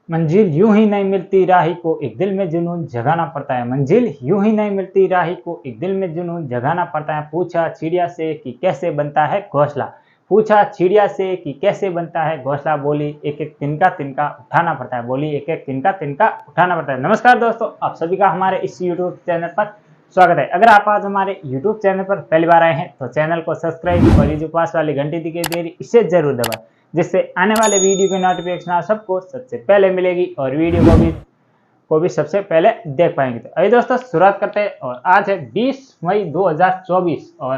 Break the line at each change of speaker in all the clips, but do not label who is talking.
मंजिल यूं ही नहीं मिलती राही को, एक दिल में जुनून जगाना पड़ता है। मंजिल यूं ही नहीं मिलती राही को, एक दिल में जुनून जगाना पड़ता है। पूछा चिड़िया से कि कैसे बनता है घोंसला, पूछा चिड़िया से कि कैसे बनता है घोंसला, बोली एक एक तिनका तिनका उठाना पड़ता है, बोली एक एक तिनका तिनका उठाना पड़ता है। नमस्कार दोस्तों, आप सभी का हमारे इस यूट्यूब चैनल पर स्वागत है। अगर आप आज हमारे यूट्यूब चैनल पर पहली बार आए हैं तो चैनल को सब्सक्राइब और ये जो पास वाली घंटी दिखाई दे रही इसे जरूर दबाएं, जिससे आने वाले वीडियो की नोटिफिकेशन आप सबको सबसे पहले मिलेगी और वीडियो को भी सबसे पहले देख पाएंगे। तो अभी दोस्तों शुरुआत करते हैं और आज है 20 मई 2024 और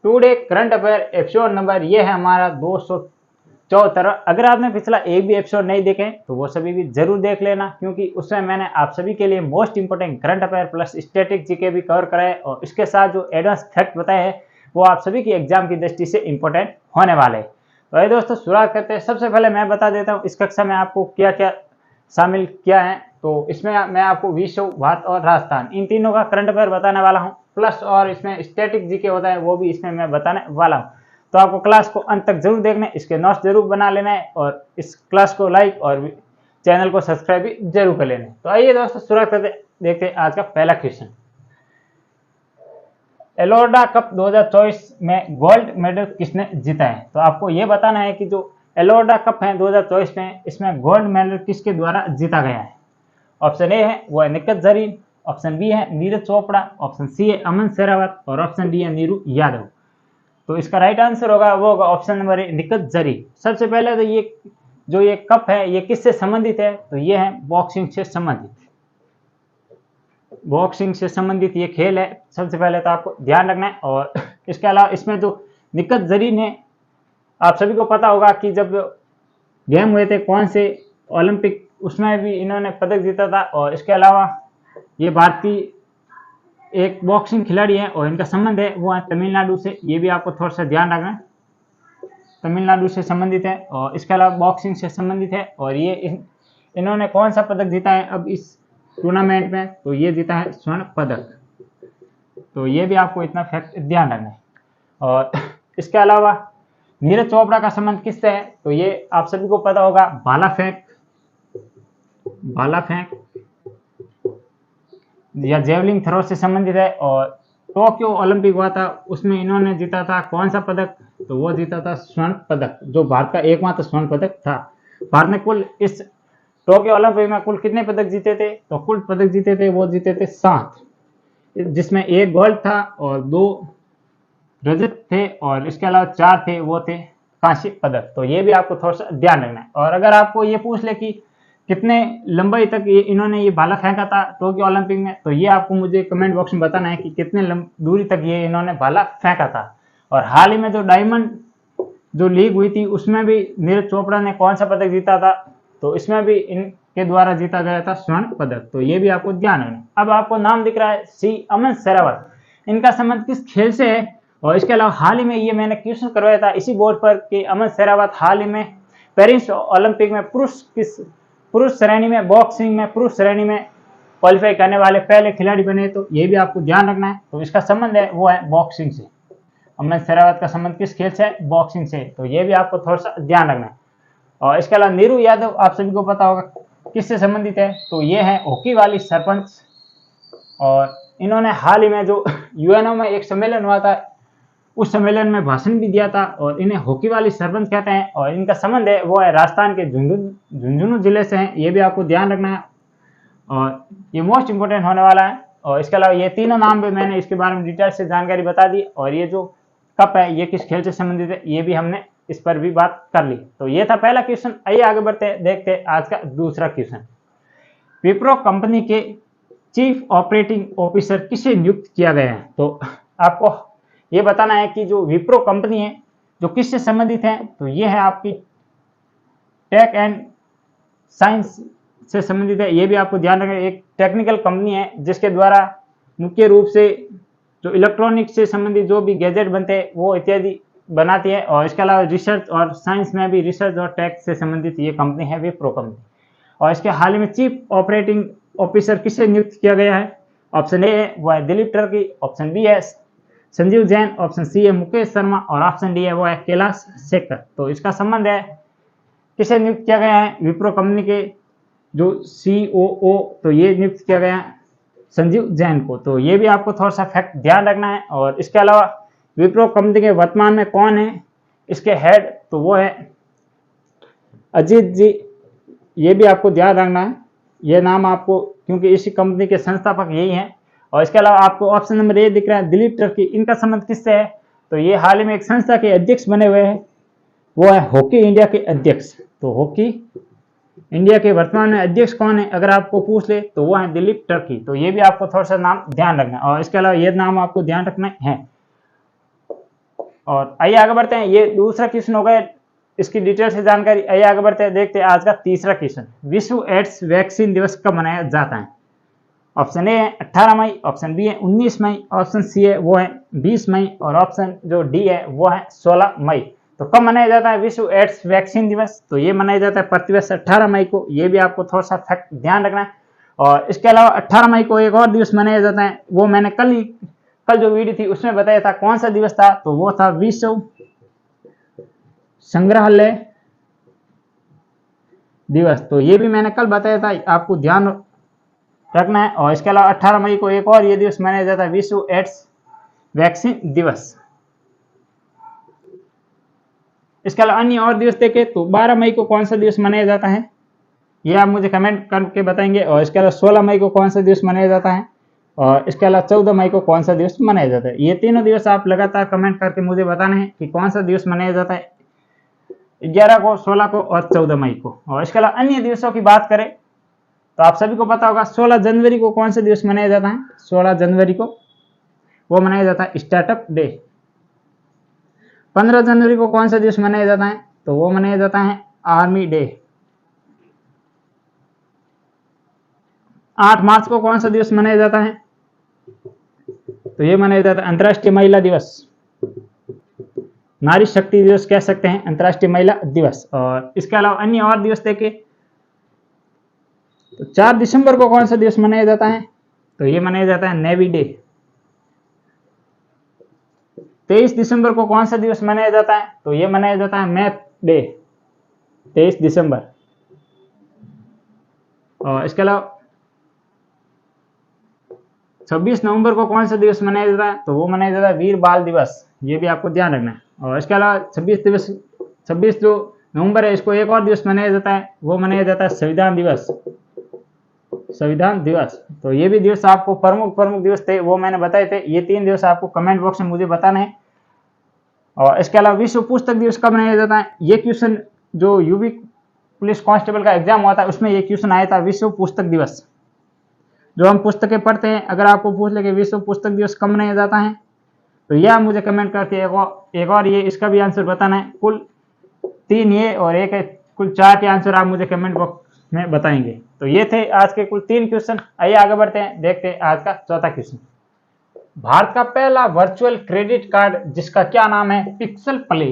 today current affair episode number ये है हमारा 274। अगर आपने पिछला एक भी एपिसोड नहीं देखे तो वो सभी भी जरूर देख लेना, क्योंकि उसमें मैंने आप सभी के लिए most important current affair plus static GK भी कवर कराए और इसके साथ जो एडवांस फैक्ट बताए हैं वो आप सभी की एग्जाम की दृष्टि से इंपॉर्टेंट होने वाले हैं। तो ये दोस्तों शुरुआत करते हैं। सबसे पहले मैं बता देता हूँ इस कक्षा में आपको क्या क्या शामिल किया है। तो इसमें मैं आपको विश्व, भारत और राजस्थान इन तीनों का करंट अफेयर बताने वाला हूँ, प्लस और इसमें स्टैटिक जीके होता है वो भी इसमें मैं बताने वाला हूँ। तो आपको क्लास को अंत तक जरूर देखना है, इसके नोट्स जरूर बना लेना है और इस क्लास को लाइक और चैनल को सब्सक्राइब भी जरूर कर लेना है। तो आइए दोस्तों शुरुआत करते देखते हैं आज का पहला क्वेश्चन। एलोर्डा कप 2024 में गोल्ड मेडल किसने जीता है? तो आपको ये बताना है कि जो एलोर्डा कप है 2024 में, इसमें गोल्ड मेडल किसके द्वारा जीता गया है। ऑप्शन ए है वो है निखत जरीन, ऑप्शन बी है नीरज चोपड़ा, ऑप्शन सी है अमन शेरावत और ऑप्शन डी है नीरू यादव। तो इसका राइट आंसर होगा वो होगा option number A Nikhat Zareen. सबसे पहले तो ये कप है ये किससे संबंधित है? तो ये है बॉक्सिंग से संबंधित, बॉक्सिंग से संबंधित ये खेल है। सबसे पहले तो आपको ध्यान रखना है। और इसके अलावा इसमें जो निखत जरीन है, आप सभी को पता होगा कि जब गेम हुए थे कौन से ओलंपिक, उसमें भी इन्होंने पदक जीता था। और इसके अलावा ये भारतीय एक बॉक्सिंग खिलाड़ी है और इनका संबंध है वो है तमिलनाडु से, ये भी आपको थोड़ा सा ध्यान रखना है, तमिलनाडु से संबंधित है और इसके अलावा बॉक्सिंग से संबंधित है। और ये इन्होंने कौन सा पदक जीता है अब इस टूर्नामेंट में? तो ये जीता है स्वर्ण पदक। तो ये भी आपको इतना फैक्ट ध्यान रखना है। और इसके अलावा नीरज चोपड़ा का संबंध किससे है? तो ये आप सभी को पता होगा भाला फेंक या जेवलिंग थ्रो से संबंधित है। और टोक्यो ओलंपिक हुआ था उसमें इन्होंने जीता था कौन सा पदक? तो वो जीता था स्वर्ण पदक, जो भारत का एकमात्र स्वर्ण पदक था। भारत ने कुल इस टोक्यो ओलंपिक में कुल कितने पदक जीते थे? तो कुल पदक जीते थे वो जीते थे 7, जिसमें 1 गोल्ड था और 2 रजत थे और इसके अलावा 4 थे वो थे कांस्य पदक। तो ये भी आपको थोड़ा सा ध्यान रखना है। और अगर आपको ये पूछ ले कि कितने लंबाई तक इन्होंने ये भाला फेंका था टोक्यो ओलंपिक में, तो ये आपको मुझे कमेंट बॉक्स में बताना है कि कितने दूरी तक ये इन्होंने भाला फेंका था। और हाल ही में जो डायमंड जो लीग हुई थी उसमें भी नीरज चोपड़ा ने कौन सा पदक जीता था? तो इसमें भी इनके द्वारा जीता गया था स्वर्ण पदक। तो ये भी आपको ध्यान रखना। अब आपको नाम दिख रहा है सी अमन शेरावत, इनका संबंध किस खेल से है? और इसके अलावा हाल ही में ये मैंने क्वेश्चन करवाया था इसी बोर्ड पर कि अमन शेरावत हाल ही में पेरिस ओलंपिक में पुरुष श्रेणी में, बॉक्सिंग में पुरुष श्रेणी में क्वालिफाई करने वाले पहले खिलाड़ी बने। तो ये भी आपको ध्यान रखना है। तो इसका संबंध है वो है बॉक्सिंग से। अमन शेरावत का संबंध किस खेल से है? बॉक्सिंग से। तो ये भी आपको थोड़ा सा ध्यान रखना है। और इसके अलावा नीरू यादव आप सभी को पता होगा किससे संबंधित है? तो ये है हॉकी वाली सरपंच। और इन्होंने हाल ही में जो यूएनओ में एक सम्मेलन हुआ था उस सम्मेलन में भाषण भी दिया था और इन्हें हॉकी वाली सरपंच कहते हैं। और इनका संबंध है वो है राजस्थान के झुंझुनू जिले से है, ये भी आपको ध्यान रखना है और ये मोस्ट इंपोर्टेंट होने वाला है। और इसके अलावा ये तीनों नाम भी मैंने इसके बारे में डिटेल से जानकारी बता दी। और ये जो कप है ये किस खेल से संबंधित है ये भी हमने इस पर भी बात कर ली। तो ये था पहला क्वेश्चन। आइए आगे बढ़ते देखते आज का दूसरा क्वेश्चन। विप्रो कंपनी के चीफ ऑपरेटिंग ऑफिसर किसे नियुक्त किया गया है? तो आपको ये बताना है कि जो विप्रो कंपनी है जो किससे संबंधित है? तो ये है आपकी टेक एंड साइंस से संबंधित है। ये भी आपको ध्यान रखना। एक टेक्निकल कंपनी है जिसके द्वारा मुख्य रूप से जो इलेक्ट्रॉनिक्स से संबंधित जो भी गैजेट बनते हैं वो इत्यादि बनाती है। और इसके अलावा रिसर्च और साइंस में भी रिसर्च और टेक से संबंधित ये कंपनी है विप्रो कंपनी। और इसके हाल ही में चीफ ऑपरेटिंग ऑफिसर किसे नियुक्त किया गया है? ऑप्शन ए है वो है दिलीप टर्की, ऑप्शन बी है संजीव जैन, ऑप्शन सी है मुकेश शर्मा और ऑप्शन डी है वो है कैलाश शेखर। तो इसका संबंध है किसे नियुक्त किया गया है? विप्रो कंपनी के जो COO, तो ये नियुक्त किया गया संजीव जैन को। तो ये भी आपको थोड़ा सा फैक्ट ध्यान रखना है। और इसके अलावा विप्रो कंपनी के वर्तमान में कौन है इसके हेड, तो वो है अजीत जी। ये भी आपको ध्यान रखना है, ये नाम आपको, क्योंकि इसी कंपनी के संस्थापक यही हैं। और इसके अलावा आपको ऑप्शन नंबर ए दिख रहा है दिलीप टर्की, इनका संबंध किससे है, तो ये हाल ही में एक संस्था के अध्यक्ष बने हुए हैं, वो है हॉकी इंडिया के अध्यक्ष। तो हॉकी इंडिया के वर्तमान में अध्यक्ष कौन है अगर आपको पूछ ले, तो वो है दिलीप टर्की। तो ये भी आपको थोड़ा सा नाम ध्यान रखना है। और इसके अलावा ये नाम आपको ध्यान रखना है। और आइए आगे बढ़ते हैं, ये दूसरा क्वेश्चन हो गया, इसकी डिटेल से जानकारी। आइए आगे बढ़ते हैं, देखते हैं आज का तीसरा क्वेश्चन। विश्व एड्स वैक्सीन दिवस कब मनाया जाता है। ऑप्शन ए है 18 मई, ऑप्शन बी है 19 मई, ऑप्शन सी है वो है 20 मई, और ऑप्शन जो डी है वो है 16 मई। तो कब मनाया जाता है विश्व एड्स वैक्सीन दिवस, तो ये मनाया जाता है प्रतिवर्ष 18 मई को। ये भी आपको थोड़ा सा फैक्ट ध्यान रखना है। और इसके अलावा 18 मई को एक और दिवस मनाया जाता है, वो मैंने कल जो वीडियो थी उसमें बताया था कौन सा दिवस था, तो वो था विश्व संग्रहालय दिवस। तो ये भी मैंने कल बताया था, आपको ध्यान रखना है। और इसके अलावा 18 मई को एक और ये दिवस मनाया जाता है विश्व एड्स वैक्सीन दिवस। इसके अलावा अन्य और दिवस देखें तो 12 मई को कौन सा दिवस मनाया जाता है, ये आप मुझे कमेंट करके बताएंगे। और इसके अलावा 16 मई को कौन सा दिवस मनाया जाता है, और इसके अलावा 14 मई को कौन सा दिवस मनाया जाता है। ये तीनों दिवस आप लगातार कमेंट करके मुझे बताना है कि कौन सा दिवस मनाया जाता है, 11 को, 16 को और 14 मई को। और इसके अलावा अन्य दिवसों की बात करें तो आप सभी को पता होगा 16 जनवरी को कौन सा दिवस मनाया जाता है, 16 जनवरी को वो मनाया जाता है स्टार्टअप डे। 15 जनवरी को कौन सा दिवस मनाया जाता है, तो वो मनाया जाता है आर्मी डे। 8 मार्च को कौन सा दिवस मनाया जाता है, तो ये मनाया जाता है अंतर्राष्ट्रीय महिला दिवस, नारी शक्ति दिवस कह सकते हैं, अंतर्राष्ट्रीय महिला दिवस। और इसके अलावा अन्य और दिवस देखें तो 4 दिसंबर को कौन सा दिवस मनाया जाता है, तो ये मनाया जाता है नेवी डे। 23 दिसंबर को कौन सा दिवस मनाया जाता है, तो ये मनाया जाता है मैथ डे, 23 दिसंबर। और इसके अलावा 26 नवंबर को कौन सा दिवस मनाया जाता है, तो वो मनाया जाता है वीर बाल दिवस। ये भी आपको ध्यान रखना है। और इसके अलावा 26 जो नवंबर है, इसको एक और दिवस मनाया जाता है, वो मनाया जाता है संविधान दिवस, संविधान दिवस। तो ये भी दिवस आपको प्रमुख दिवस थे, वो मैंने बताए थे। ये 3 दिवस आपको कमेंट बॉक्स में मुझे बताना है। और इसके अलावा विश्व पुस्तक दिवस कब मनाया जाता है, ये क्वेश्चन जो यूपी पुलिस कांस्टेबल का एग्जाम हुआ था उसमें ये क्वेश्चन आया था, विश्व पुस्तक दिवस। जो हम पुस्तकें पढ़ते हैं, अगर आपको पूछ ले कि विश्व पुस्तक दिवस कब मनाया जाता है, तो यह मुझे कमेंट करके एक और ये इसका भी आंसर बताना है। कुल 3 ये और एक है, कुल 4 के आंसर आप मुझे कमेंट बॉक्स में बताएंगे। तो ये थे आज के कुल 3 क्वेश्चन। आइए आगे बढ़ते हैं, देखते हैं आज का चौथा क्वेश्चन। भारत का पहला वर्चुअल क्रेडिट कार्ड जिसका क्या नाम है पिक्सल प्ले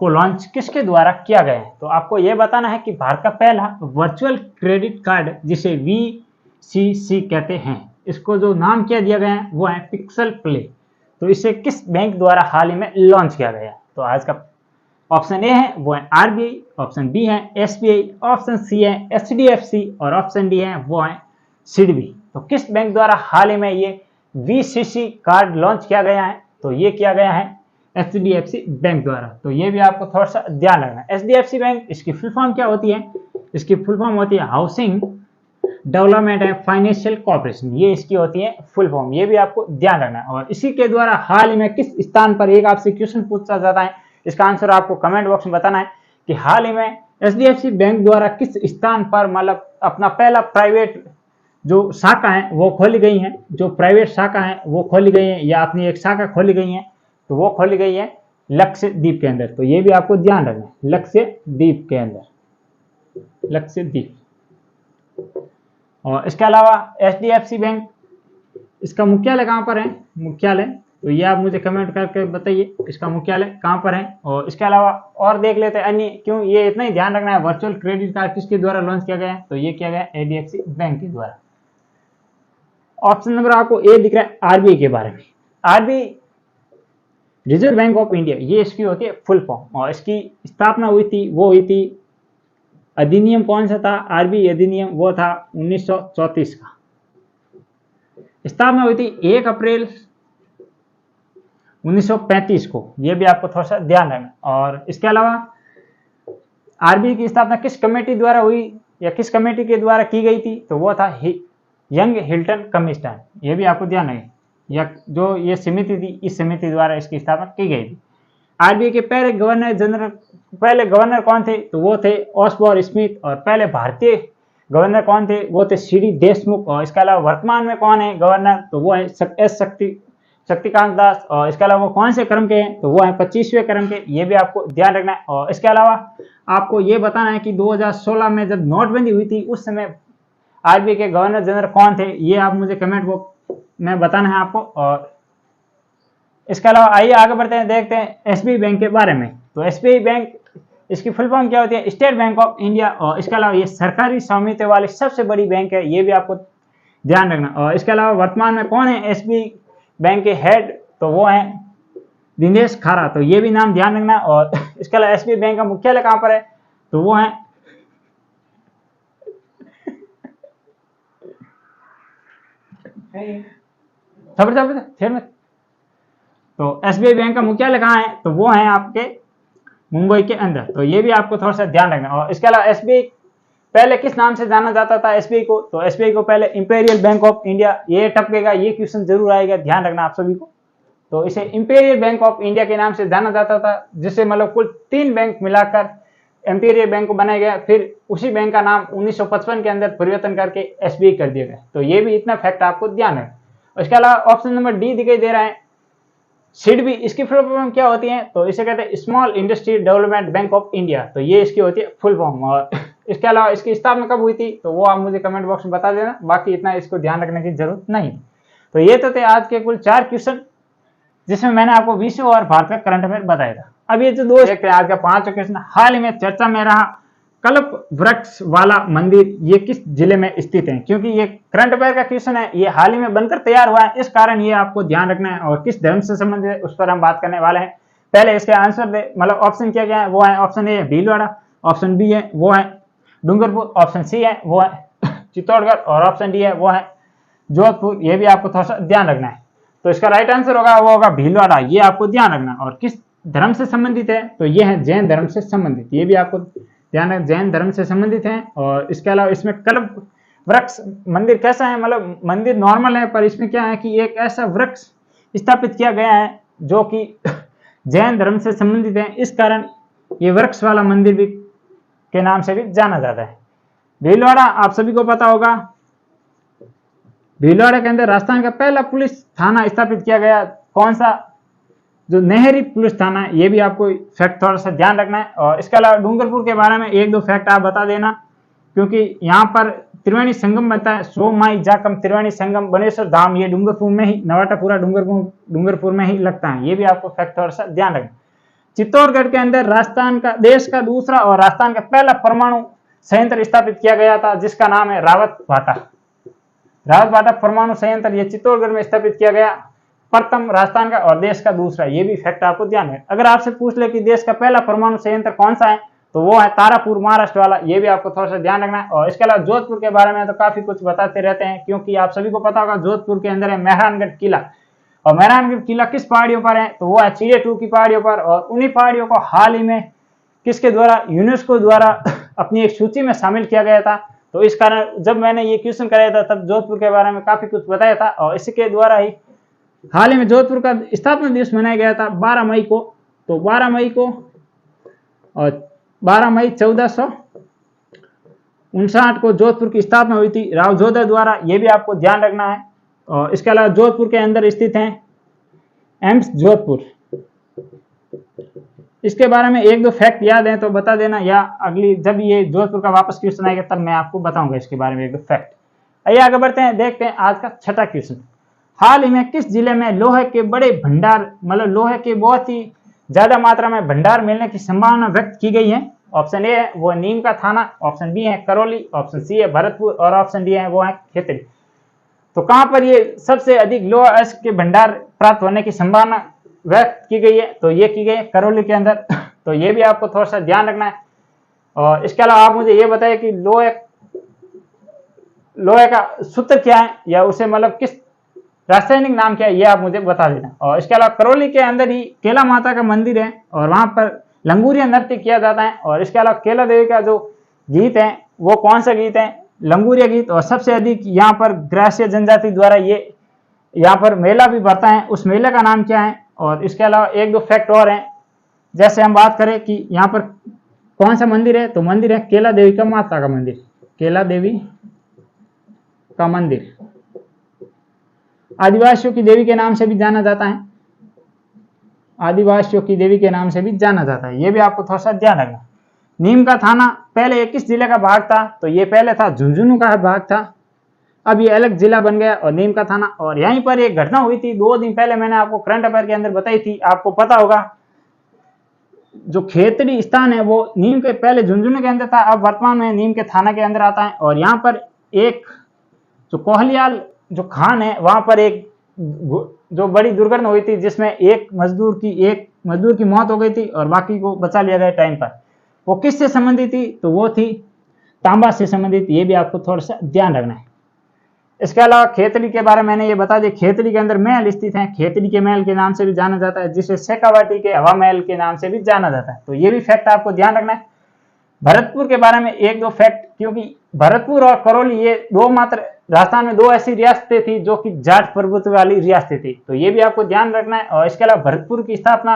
को लॉन्च किसके द्वारा किया गया है। तो आपको यह बताना है कि भारत का पहला वर्चुअल क्रेडिट कार्ड जिसे VCC कहते हैं, इसको जो नाम क्या दिया गया है वो है पिक्सल प्ले। तो इसे किस बैंक द्वारा हाल ही में लॉन्च किया गया है। तो आज का ऑप्शन ए है वो है RBI, ऑप्शन बी है SBI, ऑप्शन सी है HDFC और ऑप्शन डी है वो है SIDBI। तो किस बैंक द्वारा हाल ही में ये VCC कार्ड लॉन्च किया गया है, तो ये किया गया है HDFC बैंक द्वारा। तो ये भी आपको थोड़ा सा ध्यान रखना है। HDFC बैंक, इसकी फुल फॉर्म क्या होती है, इसकी फुल फॉर्म होती है housing development and financial corporation, ये इसकी होती है फुल फॉर्म। ये भी आपको ध्यान रखना है। और इसी के द्वारा हाल ही में किस स्थान पर, एक आपसे क्वेश्चन पूछा जाता है, इसका आंसर आपको कमेंट बॉक्स में बताना है कि हाल ही में HDFC बैंक द्वारा किस स्थान पर मतलब अपना पहला प्राइवेट जो शाखा है वो खोली गई है, जो प्राइवेट शाखा है वो खोली गई है, या अपनी एक शाखा खोली गई है, तो वो खोली गई है लक्षद्वीप के अंदर। तो ये भी आपको ध्यान रखना है, लक्षद्वीप के अंदर, लक्षद्वीप। और इसके अलावा HDFC बैंक, इसका मुख्यालय कहाँ पर है, मुख्यालय, तो ये आप मुझे कमेंट करके बताइए इसका मुख्यालय कहाँ पर है। और इसके अलावा और देख लेते हैं अन्य, क्यों ये इतना ही ध्यान रखना है, वर्चुअल क्रेडिट कार्ड किसके द्वारा लॉन्च किया गया है, तो ये किया गया HDFC बैंक के द्वारा। ऑप्शन नंबर आपको ए दिख रहा है RBI के बारे में। RBI reserve bank of India, ये इसकी होती है फुल फॉर्म। और इसकी स्थापना हुई थी, वो हुई थी अधिनियम कौन सा था? आरबीआई अधिनियम वो था 1934 का। स्थापना हुई थी 1 अप्रैल 1935 को, ये भी आपको थोड़ा सा ध्यान रखना। और इसके अलावा आरबीआई की स्थापना किस कमेटी द्वारा हुई या किस कमेटी के द्वारा की गई थी? तो वो था यंग हिल्टन कमीशन, ये भी आपको ध्यान रखें। या जो ये समिति थी, इस समिति द्वारा इसकी स्थापना की गई थी। आरबीआई के पहले गवर्नर कौन थे? तो वो थे ऑस्बोर्न स्मिथ। और पहले भारतीय गवर्नर कौन थे? वो थे सीडी देशमुख। और इसके अलावा वर्तमान में कौन है गवर्नर? तो वो है एस शक्तिकांत दास। और इसके अलावा वो कौन से क्रम के हैं? तो वो है 25वें क्रम के, ये भी आपको ध्यान रखना है। और इसके अलावा आपको ये बताना है कि 2016 में जब नोटबंदी हुई थी उस समय आरबीआई के गवर्नर जनरल कौन थे? ये आप मुझे कमेंट बॉक्स में बताना है आपको। और इसके अलावा आइए आगे बढ़ते हैं, देखते हैं एसबीआई बैंक के बारे में। तो एसबीआई बैंक, इसकी फुल फॉर्म क्या होती है? State bank of India. और इसके अलावा ये सरकारी स्वामित्व वाली सबसे बड़ी बैंक है, ये भी आपको ध्यान रखना। और इसके अलावा वर्तमान में कौन है एसबीआई बैंक के हेड? तो वो है दिनेश खारा, तो ये भी नाम ध्यान रखना। और इसके अलावा एसबीआई बैंक का मुख्यालय कहाँ पर है? तो वो है तो एसबीआई बैंक का मुख्यालय कहाँ है? तो वो है आपके मुंबई के अंदर, तो ये भी आपको थोड़ा सा ध्यान रखना। और इसके अलावा एसबीआई पहले किस नाम से जाना जाता था एसबीआई को? तो एसबीआई को पहले इंपीरियल बैंक ऑफ इंडिया, ये टपकेगा, ये क्वेश्चन जरूर आएगा, ध्यान रखना आप सभी को। तो इसे इंपीरियल बैंक ऑफ इंडिया के नाम से जाना जाता था, जिससे मतलब कुल 3 बैंक मिलाकर इंपीरियल बैंक को बनाया गया। फिर उसी बैंक का नाम 1955 के अंदर परिवर्तन करके एसबीआई कर दिया गया। तो ये भी इतना फैक्ट आपको ध्यान है। इसके अलावा ऑप्शन नंबर डी दिखाई दे रहा है सिडबी, इसकी फुल फॉर्म क्या होती है? तो इसे कहते हैं small industry development bank of India, तो ये इसकी होती है फुल फॉर्म। और इसके अलावा इसकी स्थापना कब हुई थी? तो वो आप मुझे कमेंट बॉक्स में बता देना, बाकी इतना इसको ध्यान रखने की जरूरत नहीं। तो ये तो थे आज के कुल 4 क्वेश्चन, जिसमें मैंने आपको विश्व और भारत का करंट अफेयर बताया था। अब ये जो दो देखते हैं आज का 5वां क्वेश्चन, हाल ही में चर्चा में रहा कल्प वृक्ष वाला मंदिर, ये किस जिले में स्थित है? क्योंकि ये करंट अफेयर का क्वेश्चन है, ये हाल ही में बनकर तैयार हुआ है, इस कारण ये आपको ध्यान रखना है। और किस धर्म से संबंधित है उस पर हम बात करने वाले हैं। पहले इसके आंसर दे, मतलब ऑप्शन क्या क्या है? वो है ऑप्शन ए है भीलवाड़ा, ऑप्शन बी है वो है डूंगरपुर, ऑप्शन सी है वो है चित्तौड़गढ़, और ऑप्शन डी है वो है जोधपुर। ये भी आपको थोड़ा सा ध्यान रखना है। तो इसका राइट आंसर होगा वो होगा भीलवाड़ा, ये आपको ध्यान रखना। और किस धर्म से संबंधित है? तो ये है जैन धर्म से संबंधित, ये भी आपको ध्यान रखना, जैन धर्म से संबंधित है। और इसके अलावा इसमें कल्प वृक्ष मंदिर कैसा है? मतलब मंदिर नॉर्मल है, पर इसमें क्या है कि एक ऐसा वृक्ष स्थापित किया गया है जो कि जैन धर्म से संबंधित है, इस कारण ये वृक्ष वाला मंदिर भी के नाम से भी जाना जाता है। भीलवाड़ा आप सभी को पता होगा, भीलवाड़ा के अंदर राजस्थान का पहला पुलिस थाना स्थापित किया गया, कौन सा? जो नेहरी पुलिस थाना, ये भी आपको फैक्ट थोड़ा सा ध्यान रखना है। और इसके अलावा डूंगरपुर के बारे में 1-2 फैक्ट आप बता देना, क्योंकि यहाँ पर त्रिवेणी संगम बनता है, सो माई जाकम त्रिवेणी संगम बनेश्वर धाम, ये डूंगरपुर में ही, नवाटापुरा डूंगरपुर में ही लगता है, ये भी आपको फैक्ट थोड़ा सा ध्यान रखना। चित्तौड़गढ़ के अंदर राजस्थान का देश का दूसरा और राजस्थान का पहला परमाणु संयंत्र स्थापित किया गया था, जिसका नाम है रावत भाटा परमाणु संयंत्र, ये चित्तौड़गढ़ में स्थापित किया गया, प्रथम राजस्थान का और देश का दूसरा, ये भी फैक्ट आपको ध्यान है। अगर आपसे पूछ ले कि देश का पहला परमाणु संयंत्र कौन सा है, तो वो है तारापुर महाराष्ट्र वाला, ये भी आपको थोड़ा सा ध्यान रखना है। और इसके अलावा जोधपुर के बारे में तो काफी कुछ बताते रहते हैं, क्योंकि आप सभी को पता होगा जोधपुर के अंदर है मेहरानगढ़ किला, और मेहरानगढ़ किला किस पहाड़ियों पर है? तो वो है चिड़े-2 की पहाड़ियों पर। और उन्हीं पहाड़ियों को हाल ही में किसके द्वारा? यूनेस्को द्वारा अपनी एक सूची में शामिल किया गया था। तो इस कारण जब मैंने ये क्वेश्चन कराया था तब जोधपुर के बारे में काफी कुछ बताया था, और इसके द्वारा ही हाल ही में जोधपुर का स्थापना दिवस मनाया गया था 12 मई को। तो 12 मई को और 12 मई 1459 को जोधपुर की स्थापना हुई थी राव जोधा द्वारा, ये भी आपको ध्यान रखना है। और इसके अलावा जोधपुर के अंदर स्थित है एम्स जोधपुर, इसके बारे में 1-2 फैक्ट याद है तो बता देना, या अगली जब ये जोधपुर का वापस क्वेश्चन आएगा तब मैं आपको बताऊंगा इसके बारे में 1-2 फैक्ट। आइए आगे बढ़ते हैं, देखते हैं आज का 6वां क्वेश्चन। हाल ही में किस जिले में लोहे के बड़े भंडार, मतलब लोहे के बहुत ही ज्यादा मात्रा में भंडार मिलने की संभावना व्यक्त की गई है? ऑप्शन ए है वो नीम का थाना, ऑप्शन बी है करौली, ऑप्शन सी है भरतपुर, और ऑप्शन डी है वो है खेतड़ी। तो कहां पर ये सबसे अधिक लोहा अयस्क के भंडार प्राप्त होने की संभावना व्यक्त की गई है? तो ये की गई है करौली के अंदर। तो ये भी आपको थोड़ा सा ध्यान रखना है। और इसके अलावा आप मुझे ये बताइए कि लोहे का सूत्र क्या है, या उसे मतलब किस रासायनिक नाम क्या है, ये आप मुझे बता देना। और इसके अलावा करौली के अंदर ही केला माता का मंदिर है और वहां पर लंगूरिया नृत्य किया जाता है। और इसके अलावा केला देवी का जो गीत है वो कौन सा गीत है, लंगूरिया गीत। और सबसे अधिक यहाँ पर ग्रासीय जनजाति द्वारा ये यहाँ पर मेला भी भरता है, उस मेले का नाम क्या है। और इसके अलावा एक दो फैक्ट और हैं, जैसे हम बात करें कि यहाँ पर कौन सा मंदिर है, तो मंदिर है केला देवी का माता का मंदिर, केला देवी का मंदिर आदिवासियों की देवी के नाम से भी जाना जाता है, आदिवासियों की देवी के नाम से भी जाना जाता है, ये भी आपको थोड़ा सा ध्यान रखना। नीम का थाना पहले किस जिले का भाग था, तो ये पहले था झुंझुनू का भाग था, अब ये अलग जिला बन गया और नीम का थाना। और यहीं पर एक घटना हुई थी 2 दिन पहले, मैंने आपको करंट अफेयर के अंदर बताई थी, आपको पता होगा जो खेतड़ी स्थान है वो नीम के पहले झुंझुनू के अंदर था, अब वर्तमान में नीम के थाना के अंदर आता है। और यहाँ पर एक जो कोहलियाल जो खान है वहां पर एक जो बड़ी दुर्घटना हुई थी जिसमें एक मजदूर की मौत हो गई थी और बाकी को बचा लिया गया टाइम पर। वो किससे संबंधित थी, तो वो थी तांबा से संबंधित, ये भी आपको थोड़ा सा ध्यान रखना है। इसके अलावा खेतड़ी के बारे में मैंने ये बता दिया, खेतड़ी के अंदर महल स्थित है, खेतड़ी के महल के नाम से भी जाना जाता है, जिसे शेखावाटी के हवा महल के नाम से भी जाना जाता है। तो ये भी फैक्ट आपको ध्यान रखना है। भरतपुर के बारे में एक दो फैक्ट, क्योंकि भरतपुर और करौली ये दो मात्र राजस्थान में 2 ऐसी रियासतें थी जो कि जाट प्रभुत्व वाली रियासतें थी, तो ये भी आपको ध्यान रखना है। और इसके अलावा भरतपुर की स्थापना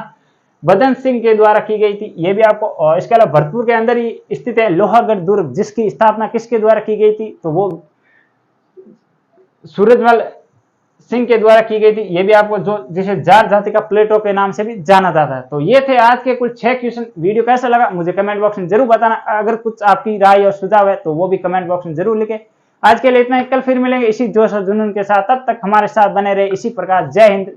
बदन सिंह के द्वारा की गई थी, ये भी आपको। और इसके अलावा भरतपुर के अंदर ही स्थित है लोहागढ़ दुर्ग, जिसकी स्थापना किसके द्वारा की गई थी, तो वो सूरजमल सिंह के द्वारा की गई थी, ये भी आपको, जो जिसे जाट जाति का प्लेटो के नाम से भी जाना जाता है। तो ये थे आज के कुल 6 क्वेश्चन। वीडियो कैसा लगा मुझे कमेंट बॉक्स में जरूर बताना, अगर कुछ आपकी राय और सुझाव है तो वो भी कमेंट बॉक्स में जरूर लिखे। आज के लिए इतना ही, कल फिर मिलेंगे इसी जोश और जुनून के साथ, तब तक हमारे साथ बने रहे इसी प्रकार। जय हिंद।